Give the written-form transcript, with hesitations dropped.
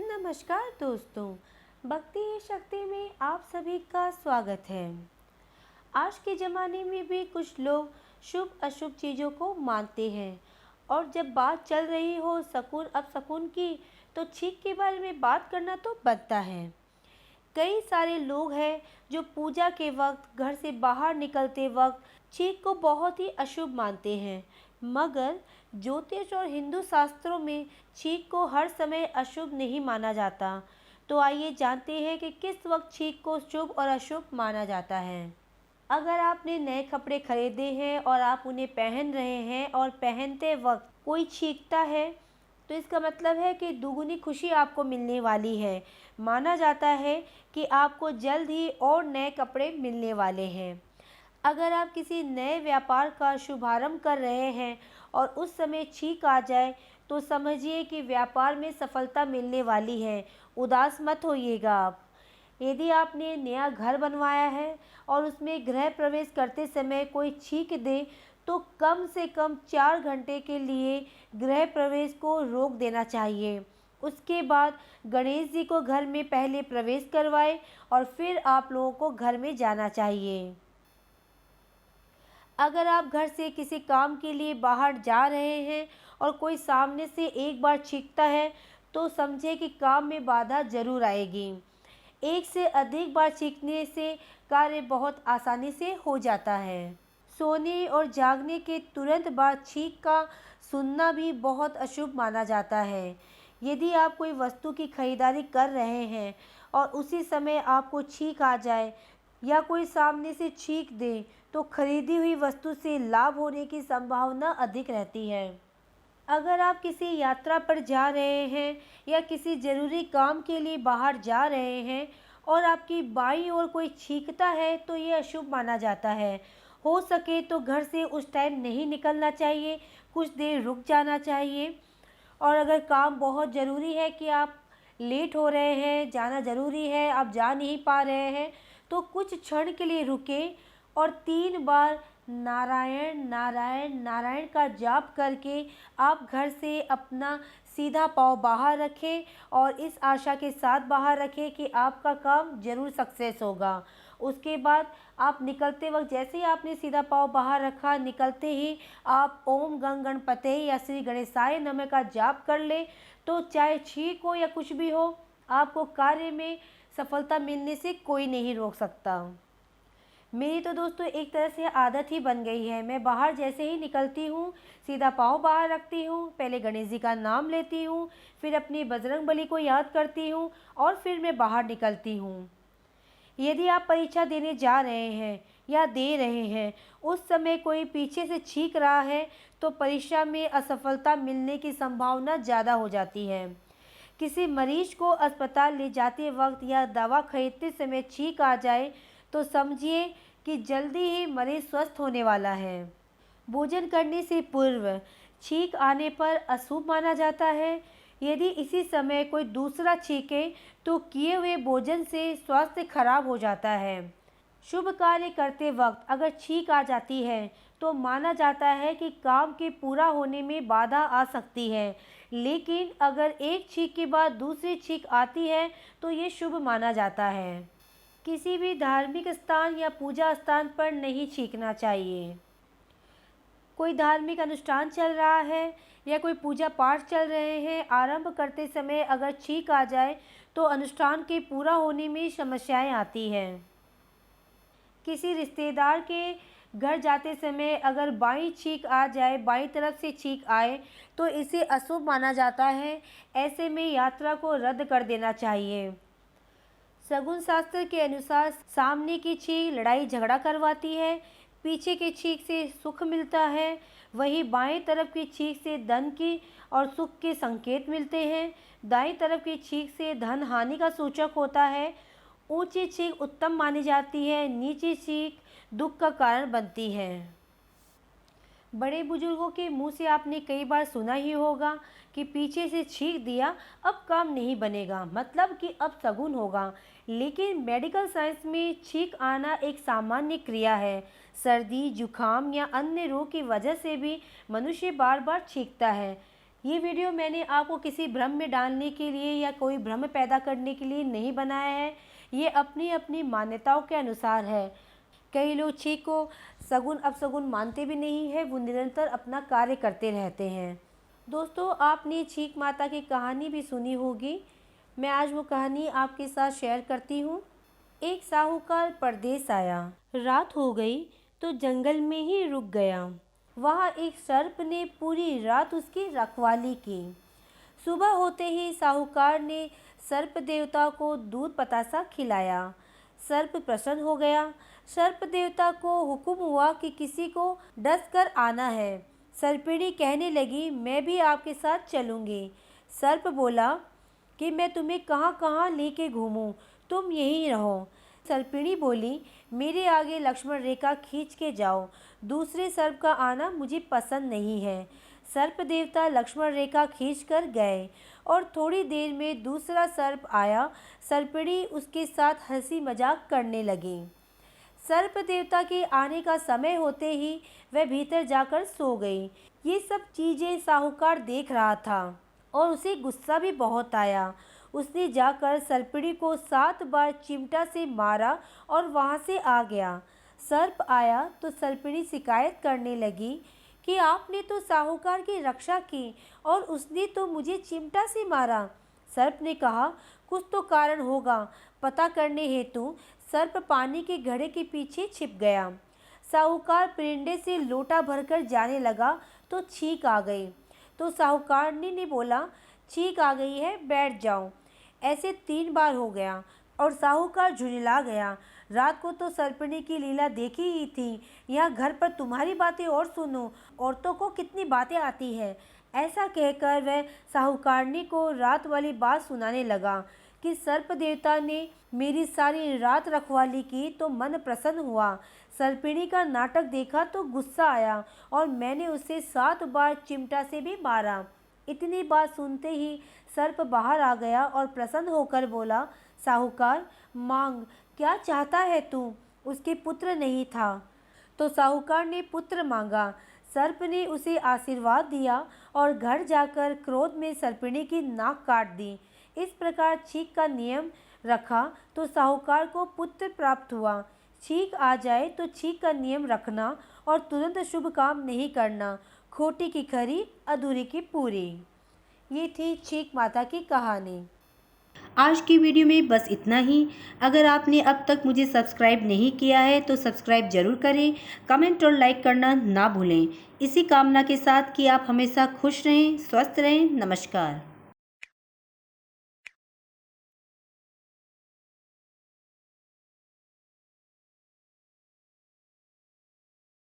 नमस्कार दोस्तों, भक्ति ही शक्ति में आप सभी का स्वागत है। आज के ज़माने में भी कुछ लोग शुभ अशुभ चीज़ों को मानते हैं और जब बात चल रही हो सकून अपशकुन की तो छींक के बारे में बात करना तो बनता है। कई सारे लोग हैं जो पूजा के वक्त घर से बाहर निकलते वक्त छींक को बहुत ही अशुभ मानते हैं, मगर ज्योतिष और हिंदू शास्त्रों में छींक को हर समय अशुभ नहीं माना जाता। तो आइए जानते हैं कि किस वक्त छींक को शुभ और अशुभ माना जाता है। अगर आपने नए कपड़े खरीदे हैं और आप उन्हें पहन रहे हैं और पहनते वक्त कोई छींकता है तो इसका मतलब है कि दुगुनी खुशी आपको मिलने वाली है। माना जाता है कि आपको जल्द ही और नए कपड़े मिलने वाले हैं। अगर आप किसी नए व्यापार का शुभारंभ कर रहे हैं और उस समय छींक आ जाए तो समझिए कि व्यापार में सफलता मिलने वाली है। उदास मत होइएगा आप। यदि आपने नया घर बनवाया है और उसमें गृह प्रवेश करते समय कोई छींक दे तो कम से कम 4 घंटे के लिए गृह प्रवेश को रोक देना चाहिए। उसके बाद गणेश जी को घर में पहले प्रवेश करवाएं और फिर आप लोगों को घर में जाना चाहिए। अगर आप घर से किसी काम के लिए बाहर जा रहे हैं और कोई सामने से एक बार छींकता है तो समझे कि काम में बाधा जरूर आएगी। एक से अधिक बार छींकने से कार्य बहुत आसानी से हो जाता है। सोने और जागने के तुरंत बाद छींक का सुनना भी बहुत अशुभ माना जाता है। यदि आप कोई वस्तु की खरीदारी कर रहे हैं और उसी समय आपको छींक आ जाए या कोई सामने से छींक दे तो खरीदी हुई वस्तु से लाभ होने की संभावना अधिक रहती है। अगर आप किसी यात्रा पर जा रहे हैं या किसी ज़रूरी काम के लिए बाहर जा रहे हैं और आपकी बाईं ओर कोई छींकता है तो ये अशुभ माना जाता है। हो सके तो घर से उस टाइम नहीं निकलना चाहिए, कुछ देर रुक जाना चाहिए। और अगर काम बहुत ज़रूरी है कि आप लेट हो रहे हैं, जाना ज़रूरी है, आप जा नहीं पा रहे हैं, तो कुछ क्षण के लिए रुकें और 3 बार नारायण नारायण नारायण का जाप करके आप घर से अपना सीधा पाँव बाहर रखें और इस आशा के साथ बाहर रखें कि आपका काम ज़रूर सक्सेस होगा। उसके बाद आप निकलते वक्त जैसे ही आपने सीधा पाँव बाहर रखा, निकलते ही आप ओम गंग गणपते या श्री गणेशाय नमः का जाप कर ले तो चाहे छींक हो या कुछ भी हो, आपको कार्य में सफलता मिलने से कोई नहीं रोक सकता। मेरी तो दोस्तों एक तरह से आदत ही बन गई है। मैं बाहर जैसे ही निकलती हूँ, सीधा पाँव बाहर रखती हूँ, पहले गणेश जी का नाम लेती हूँ, फिर अपनी बजरंगबली को याद करती हूँ और फिर मैं बाहर निकलती हूँ। यदि आप परीक्षा देने जा रहे हैं या दे रहे हैं, उस समय कोई पीछे से छींक रहा है तो परीक्षा में असफलता मिलने की संभावना ज़्यादा हो जाती है। किसी मरीज को अस्पताल ले जाते वक्त या दवा खरीदते समय छींक आ जाए तो समझिए कि जल्दी ही मरीज स्वस्थ होने वाला है। भोजन करने से पूर्व छींक आने पर अशुभ माना जाता है। यदि इसी समय कोई दूसरा छींके तो किए हुए भोजन से स्वास्थ्य खराब हो जाता है। शुभ कार्य करते वक्त अगर छींक आ जाती है तो माना जाता है कि काम के पूरा होने में बाधा आ सकती है, लेकिन अगर एक छींक के बाद दूसरी छींक आती है तो ये शुभ माना जाता है। किसी भी धार्मिक स्थान या पूजा स्थान पर नहीं छींकना चाहिए। कोई धार्मिक अनुष्ठान चल रहा है या कोई पूजा पाठ चल रहे हैं, आरंभ करते समय अगर छींक आ जाए तो अनुष्ठान के पूरा होने में समस्याएं आती हैं। किसी रिश्तेदार के घर जाते समय अगर बाईं छींक आ जाए, बाईं तरफ से छींक आए तो इसे अशुभ माना जाता है। ऐसे में यात्रा को रद्द कर देना चाहिए। शगुन शास्त्र के अनुसार सामने की छींक लड़ाई झगड़ा करवाती है, पीछे की छींक से सुख मिलता है, वहीं बाएं तरफ की छींक से धन की और सुख के संकेत मिलते हैं। दाईं तरफ की छींक से धन हानि का सूचक होता है। ऊंची छींक उत्तम मानी जाती है, नीची छींक दुख का कारण बनती है। बड़े बुजुर्गों के मुंह से आपने कई बार सुना ही होगा कि पीछे से छींक दिया अब काम नहीं बनेगा, मतलब कि अब शगुन होगा। लेकिन मेडिकल साइंस में छींक आना एक सामान्य क्रिया है। सर्दी, जुकाम या अन्य रोग की वजह से भी मनुष्य बार बार छींकता है। ये वीडियो मैंने आपको किसी भ्रम में डालने के लिए या कोई भ्रम पैदा करने के लिए नहीं बनाया है। ये अपनी अपनी मान्यताओं के अनुसार है। कई लोग छींक को सगुन अपशगुन मानते भी नहीं है, वो निरंतर अपना कार्य करते रहते हैं। दोस्तों, आपने छींक माता की कहानी भी सुनी होगी। मैं आज वो कहानी आपके साथ शेयर करती हूँ। एक साहूकार परदेस आया। रात हो गई तो जंगल में ही रुक गया। वहाँ एक सर्प ने पूरी रात उसकी रखवाली की। सुबह होते ही साहूकार ने सर्प देवता को दूध पतासा खिलाया। सर्प प्रसन्न हो गया। सर्प देवता को हुक्म हुआ कि किसी को डस कर आना है। सर्पिणी कहने लगी, मैं भी आपके साथ चलूँगी। सर्प बोला कि मैं तुम्हें कहाँ कहाँ लेके घूमूं, तुम यहीं रहो। सर्पिणी बोली, मेरे आगे लक्ष्मण रेखा खींच के जाओ, दूसरे सर्प का आना मुझे पसंद नहीं है। सर्प देवता लक्ष्मण रेखा खींच कर गए और थोड़ी देर में दूसरा सर्प आया। सर्पिणी उसके साथ हंसी मजाक करने लगी। सर्प देवता के आने का समय होते ही वह भीतर जाकर सो गई। ये सब चीज़ें साहूकार देख रहा था और उसे गुस्सा भी बहुत आया। उसने जाकर सर्पिणी को 7 बार चिमटा से मारा और वहाँ से आ गया। सर्प आया तो सर्पिणी शिकायत करने लगी कि आपने तो साहूकार की रक्षा की और उसने तो मुझे चिमटा से मारा। सर्प ने कहा, कुछ तो कारण होगा। पता करने हेतु सर्प पानी के घड़े के पीछे छिप गया। साहूकार परिंदे से लोटा भरकर जाने लगा तो छींक आ गई। तो साहूकारनी ने बोला, छींक आ गई है, बैठ जाओ। ऐसे 3 बार हो गया और साहूकार झुंझला गया। रात को तो सर्पिणी की लीला देखी ही थी, यहाँ घर पर तुम्हारी बातें और सुनो, औरतों को कितनी बातें आती हैं। ऐसा कहकर वह साहूकारनी को रात वाली बात सुनाने लगा कि सर्प देवता ने मेरी सारी रात रखवाली की तो मन प्रसन्न हुआ। सर्पिणी का नाटक देखा तो गुस्सा आया और मैंने उसे 7 बार चिमटा से भी मारा। इतनी बात सुनते ही सर्प बाहर आ गया और प्रसन्न होकर बोला, साहूकार, मांग, क्या चाहता है तू? उसके पुत्र नहीं था तो साहूकार ने पुत्र मांगा। सर्प ने उसे आशीर्वाद दिया और घर जाकर क्रोध में सर्पिणी की नाक काट दी। इस प्रकार छींक का नियम रखा तो साहूकार को पुत्र प्राप्त हुआ। छींक आ जाए तो छींक का नियम रखना और तुरंत शुभ काम नहीं करना। खोटी की खरी, अधूरी की पूरी। ये थी छींक माता की कहानी। आज की वीडियो में बस इतना ही। अगर आपने अब तक मुझे सब्सक्राइब नहीं किया है तो सब्सक्राइब जरूर करें, कमेंट और लाइक करना ना भूलें। इसी कामना के साथ कि आप हमेशा खुश रहें, स्वस्थ रहें। नमस्कार।